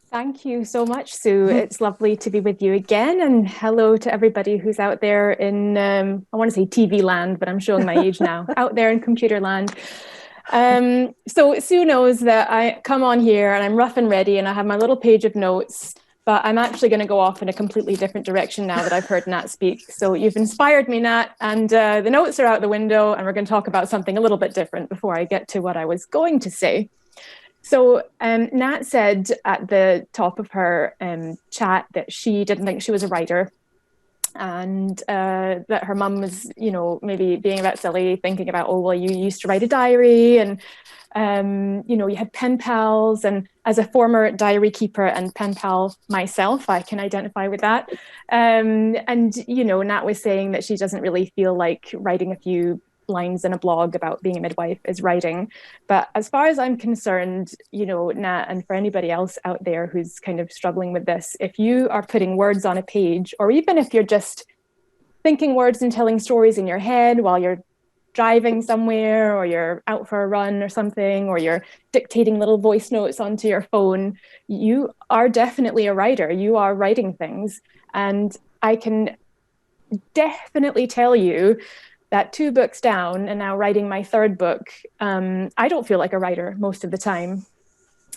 Thank you so much, Sue. It's lovely to be with you again. And hello to everybody who's out there in, I want to say TV land, but I'm showing my age now, out there in computer land. So Sue knows that I come on here and I'm rough and ready and I have my little page of notes, but I'm actually going to go off in a completely different direction now that I've heard Nat speak. So you've inspired me, Nat, and the notes are out the window and we're going to talk about something a little bit different before I get to what I was going to say. So Nat said at the top of her chat that she didn't think she was a writer and that her mum was, maybe being a bit silly, thinking about, oh, well, you used to write a diary and, you had pen pals. And as a former diary keeper and pen pal myself, I can identify with that. And, Nat was saying that she doesn't really feel like writing a few lines in a blog about being a midwife is writing. But as far as I'm concerned, Nat, and for anybody else out there who's kind of struggling with this, if you are putting words on a page, or even if you're just thinking words and telling stories in your head while you're driving somewhere or you're out for a run or something, or you're dictating little voice notes onto your phone, you are definitely a writer. You are writing things. And I can definitely tell you that 2 books down and now writing my 3rd book, I don't feel like a writer most of the time.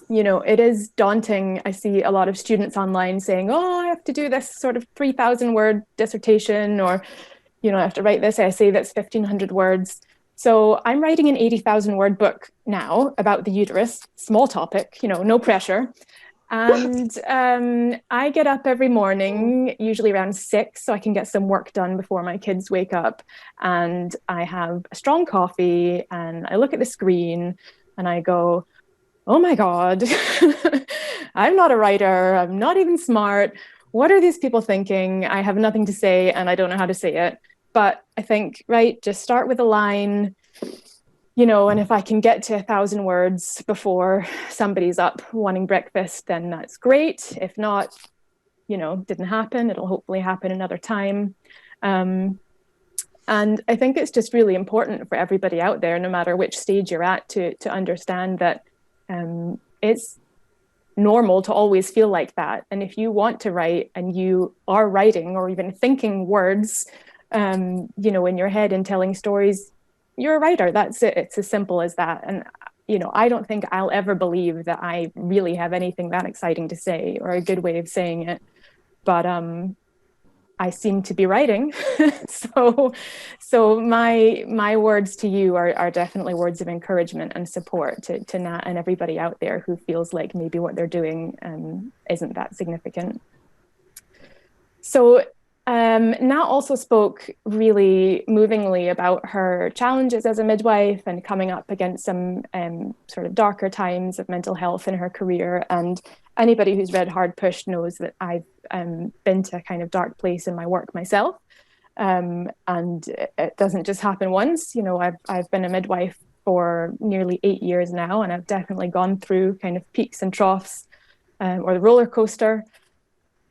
It is daunting. I see a lot of students online saying, oh, I have to do this sort of 3,000 word dissertation, or, I have to write this essay that's 1,500 words. So I'm writing an 80,000 word book now about the uterus, small topic, no pressure. And I get up every morning, usually around 6, so I can get some work done before my kids wake up. And I have a strong coffee and I look at the screen and I go, oh my God, I'm not a writer. I'm not even smart. What are these people thinking? I have nothing to say and I don't know how to say it. But I think, right, just start with a line. And if I can get to 1,000 words before somebody's up wanting breakfast, then that's great. If not, didn't happen. It'll hopefully happen another time. And I think it's just really important for everybody out there, no matter which stage you're at, to understand that it's normal to always feel like that. And if you want to write and you are writing or even thinking words, in your head and telling stories, you're a writer. That's it. It's as simple as that. And, I don't think I'll ever believe that I really have anything that exciting to say or a good way of saying it. But I seem to be writing. so my words to you are definitely words of encouragement and support to Nat and everybody out there who feels like maybe what they're doing isn't that significant. So Nat also spoke really movingly about her challenges as a midwife and coming up against some sort of darker times of mental health in her career. And anybody who's read Hard Pushed knows that I've been to a kind of dark place in my work myself. And it doesn't just happen once. I've been a midwife for nearly 8 years now, and I've definitely gone through kind of peaks and troughs, or the roller coaster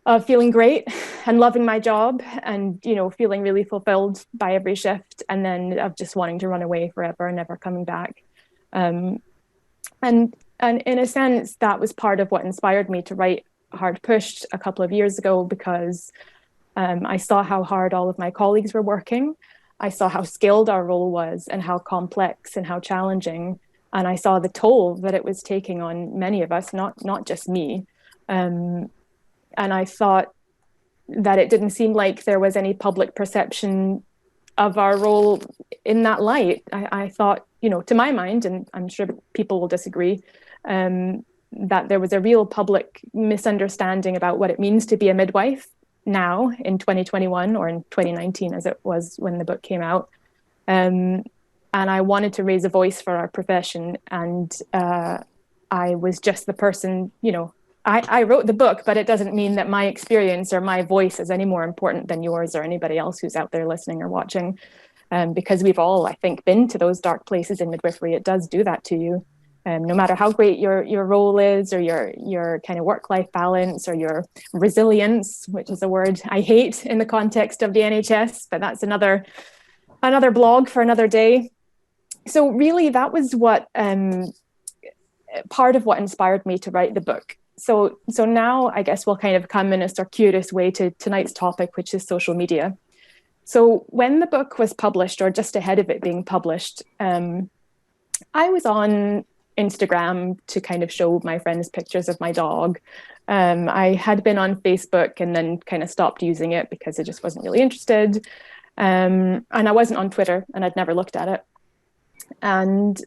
of feeling great and loving my job and, feeling really fulfilled by every shift. And then of just wanting to run away forever and never coming back. And in a sense, that was part of what inspired me to write Hard Pushed a couple of years ago, because I saw how hard all of my colleagues were working. I saw how skilled our role was and how complex and how challenging. And I saw the toll that it was taking on many of us, not just me. And I thought that it didn't seem like there was any public perception of our role in that light. I thought, to my mind, and I'm sure people will disagree, that there was a real public misunderstanding about what it means to be a midwife now in 2021 or in 2019, as it was when the book came out. And I wanted to raise a voice for our profession. And I was just the person, I wrote the book, but it doesn't mean that my experience or my voice is any more important than yours or anybody else who's out there listening or watching. Because we've all, I think, been to those dark places in midwifery. It does do that to you. No matter how great your role is, or your kind of work-life balance, or your resilience, which is a word I hate in the context of the NHS, but that's another blog for another day. So really, that was what part of what inspired me to write the book. so now I guess we'll kind of come in a circuitous way to tonight's topic, which is social media. So when the book was published, or just ahead of it being published, I was on Instagram to kind of show my friends pictures of my dog. I had been on Facebook and then kind of stopped using it because I just wasn't really interested. And I wasn't on Twitter, and I'd never looked at it. And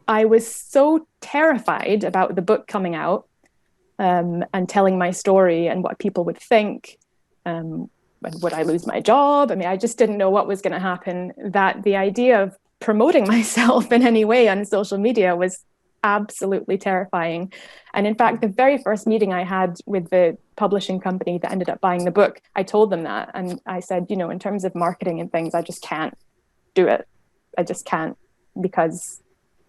I was so terrified about the book coming out, and telling my story and what people would think. Would I lose my job? I mean, I just didn't know what was going to happen, that the idea of promoting myself in any way on social media was absolutely terrifying. And in fact, the very first meeting I had with the publishing company that ended up buying the book, I told them that. And I said, you know, in terms of marketing and things, I just can't do it. I just can't, because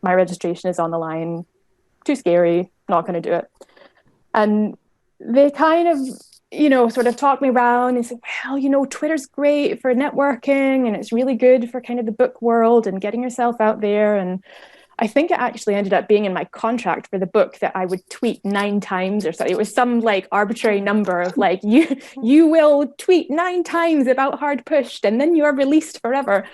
my registration is on the line. Too scary, not going to do it. And they kind of, you know, sort of talked me around and said, well, you know, Twitter's great for networking and it's really good for kind of the book world and getting yourself out there. And I think it actually ended up being in my contract for the book that I would tweet 9 times or so. It was some like arbitrary number of like, you will tweet 9 times about Hard Pushed and then you're released forever.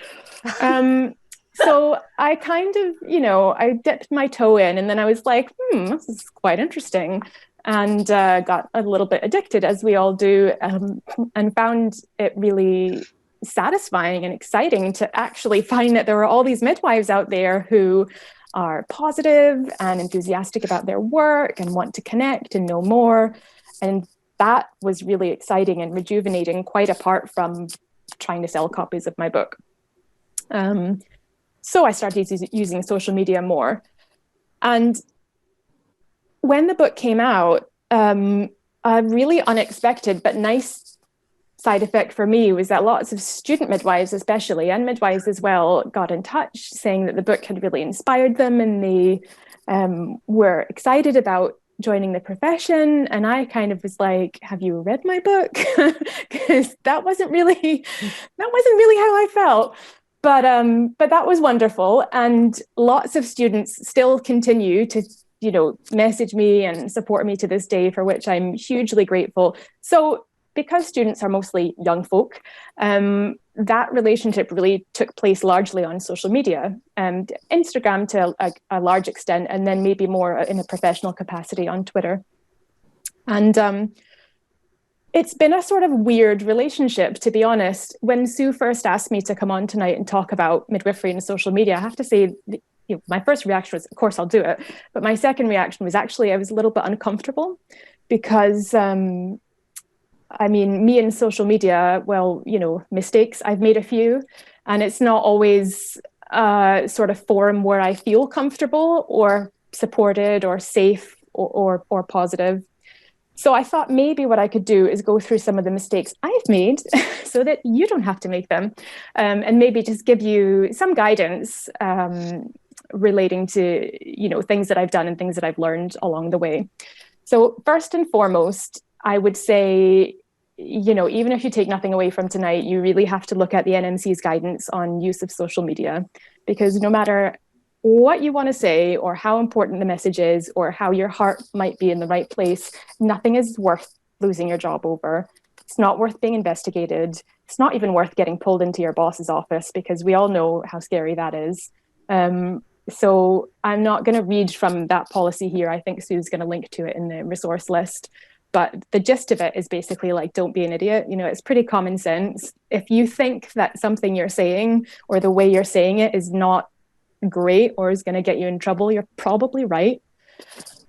So I kind of, you know, I dipped my toe in and then I was like, this is quite interesting. And got a little bit addicted, as we all do, and found it really satisfying and exciting to actually find that there are all these midwives out there who are positive and enthusiastic about their work and want to connect and know more. And that was really exciting and rejuvenating, quite apart from trying to sell copies of my book. So I started using social media more. And when the book came out, a really unexpected but nice side effect for me was that lots of student midwives, especially, and midwives as well, got in touch saying that the book had really inspired them and they were excited about joining the profession. And I kind of was like, have you read my book? Because that wasn't really how I felt. But that was wonderful. And lots of students still continue to, you know, message me and support me to this day, for which I'm hugely grateful. So because students are mostly young folk, that relationship really took place largely on social media, and Instagram to a large extent, and then maybe more in a professional capacity on Twitter. And it's been a sort of weird relationship, to be honest. When Sue first asked me to come on tonight and talk about midwifery and social media, I have to say, you know, my first reaction was, of course, I'll do it. But my second reaction was actually, I was a little bit uncomfortable because, I mean, me and social media, well, you know, mistakes, I've made a few, and it's not always a sort of forum where I feel comfortable or supported or safe or positive. So I thought maybe what I could do is go through some of the mistakes I've made so that you don't have to make them, and maybe just give you some guidance relating to, you know, things that I've done and things that I've learned along the way. So first and foremost, I would say, you know, even if you take nothing away from tonight, you really have to look at the NMC's guidance on use of social media, because no matter what you want to say or how important the message is or how your heart might be in the right place, nothing is worth losing your job over. It's not worth being investigated. It's not even worth getting pulled into your boss's office, because we all know how scary that is. So I'm not going to read from that policy here. I think Sue's going to link to it in the resource list. But the gist of it is basically like, don't be an idiot. You know, it's pretty common sense. If you think that something you're saying or the way you're saying it is not great or is going to get you in trouble, you're probably right.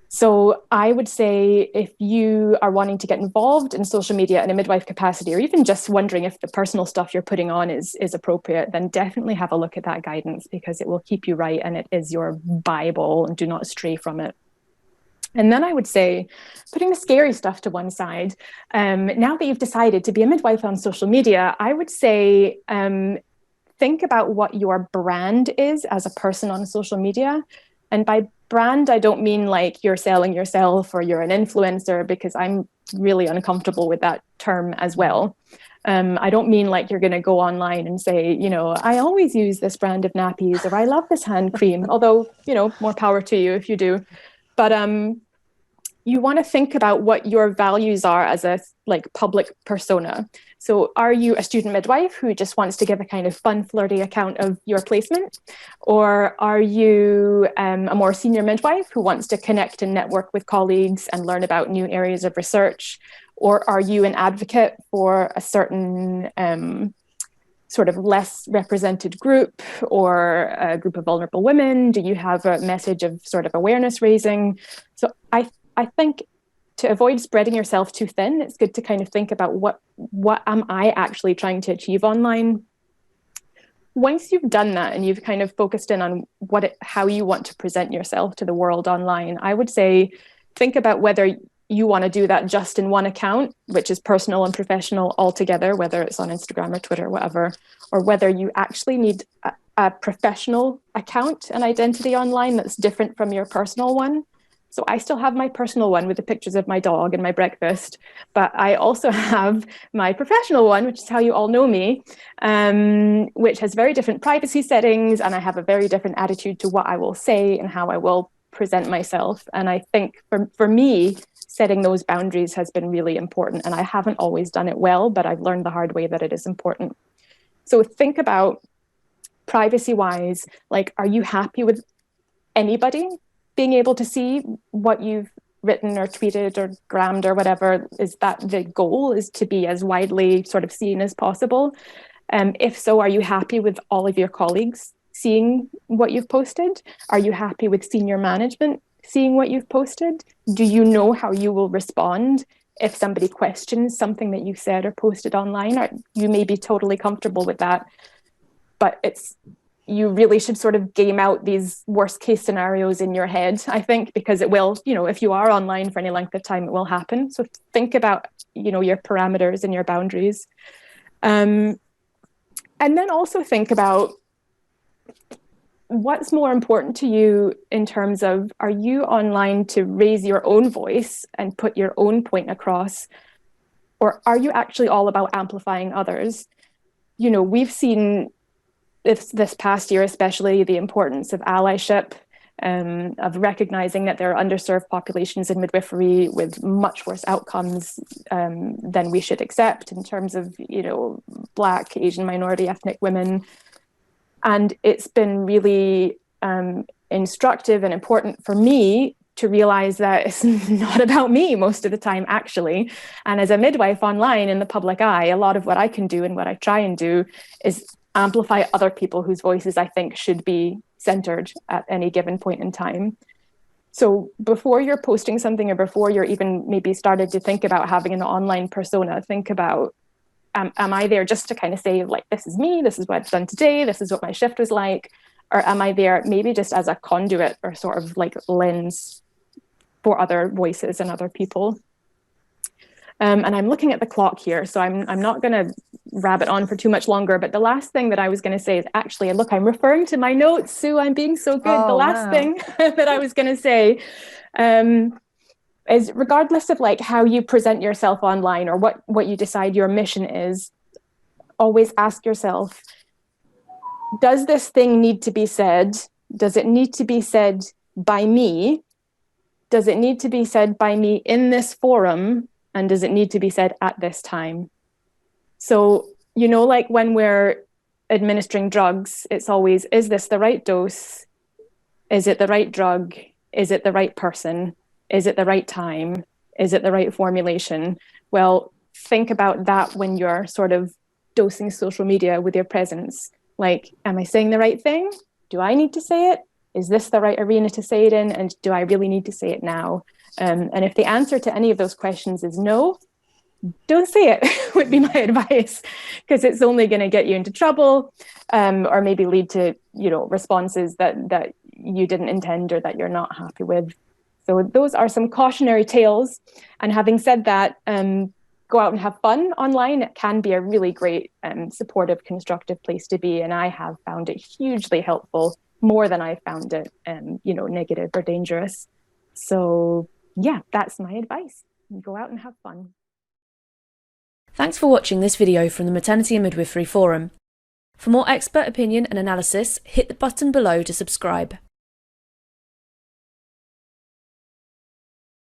So I would say if you are wanting to get involved in social media in a midwife capacity, or even just wondering if the personal stuff you're putting on is appropriate, then definitely have a look at that guidance, because it will keep you right and it is your Bible, and do not stray from it. And then I would say, putting the scary stuff to one side, now that you've decided to be a midwife on social media, I would say, think about what your brand is as a person on social media. And by brand, I don't mean like you're selling yourself or you're an influencer, because I'm really uncomfortable with that term as well. I don't mean like you're going to go online and say, you know, I always use this brand of nappies, or I love this hand cream, although, you know, more power to you if you do. But you want to think about what your values are as a public persona. So are you a student midwife who just wants to give a kind of fun, flirty account of your placement? Or are you a more senior midwife who wants to connect and network with colleagues and learn about new areas of research? Or are you an advocate for a certain sort of less represented group or a group of vulnerable women? Do you have a message of sort of awareness raising? So I think to avoid spreading yourself too thin, it's good to kind of think about what am I actually trying to achieve online? Once you've done that and you've kind of focused in on how you want to present yourself to the world online, I would say think about whether you want to do that just in one account, which is personal and professional altogether, whether it's on Instagram or Twitter, whatever, or whether you actually need a professional account and identity online that's different from your personal one. So I still have my personal one with the pictures of my dog and my breakfast, but I also have my professional one, which is how you all know me, which has very different privacy settings, and I have a very different attitude to what I will say and how I will present myself. And I think for me, setting those boundaries has been really important, and I haven't always done it well, but I've learned the hard way that it is important. So think about privacy-wise, are you happy with anybody being able to see what you've written or tweeted or grammed or whatever? Is that the goal, is to be as widely sort of seen as possible? If so, are you happy with all of your colleagues seeing what you've posted? Are you happy with senior management seeing what you've posted? Do you know how you will respond if somebody questions something that you said or posted online? Or you may be totally comfortable with that, but you really should sort of game out these worst case scenarios in your head, I think, because it will, if you are online for any length of time, it will happen. So think about, your parameters and your boundaries. And then also think about what's more important to you in terms of, are you online to raise your own voice and put your own point across? Or are you actually all about amplifying others? We've seen this past year, especially, the importance of allyship, of recognizing that there are underserved populations in midwifery with much worse outcomes than we should accept in terms of, Black, Asian, minority, ethnic women. And it's been really instructive and important for me to realize that it's not about me most of the time, actually. And as a midwife online in the public eye, a lot of what I can do and what I try and do is amplify other people whose voices I think should be centered at any given point in time. So before you're posting something, or before you're even maybe started to think about having an online persona, think about, am I there just to kind of say, this is me, this is what I've done today, this is what my shift was like? Or am I there maybe just as a conduit or sort of lens for other voices and other people? And I'm looking at the clock here, so I'm not going to rabbit on for too much longer. But the last thing that I was going to say is actually, look, I'm referring to my notes, Sue. I'm being so good. The last thing that I was going to say is, regardless of how you present yourself online or what you decide your mission is, always ask yourself, does this thing need to be said? Does it need to be said by me? Does it need to be said by me in this forum? And does it need to be said at this time? So, when we're administering drugs, it's always, is this the right dose? Is it the right drug? Is it the right person? Is it the right time? Is it the right formulation? Well, think about that when you're sort of dosing social media with your presence. Am I saying the right thing? Do I need to say it? Is this the right arena to say it in? And do I really need to say it now? And if the answer to any of those questions is no, don't say it, would be my advice, because it's only going to get you into trouble, or maybe lead to, responses that you didn't intend or that you're not happy with. So those are some cautionary tales. And having said that, go out and have fun online. It can be a really great, supportive, constructive place to be. And I have found it hugely helpful, more than I found it, negative or dangerous. So yeah, that's my advice. Go out and have fun. Thanks for watching this video from the Maternity and Midwifery Forum. For more expert opinion and analysis, hit the button below to subscribe.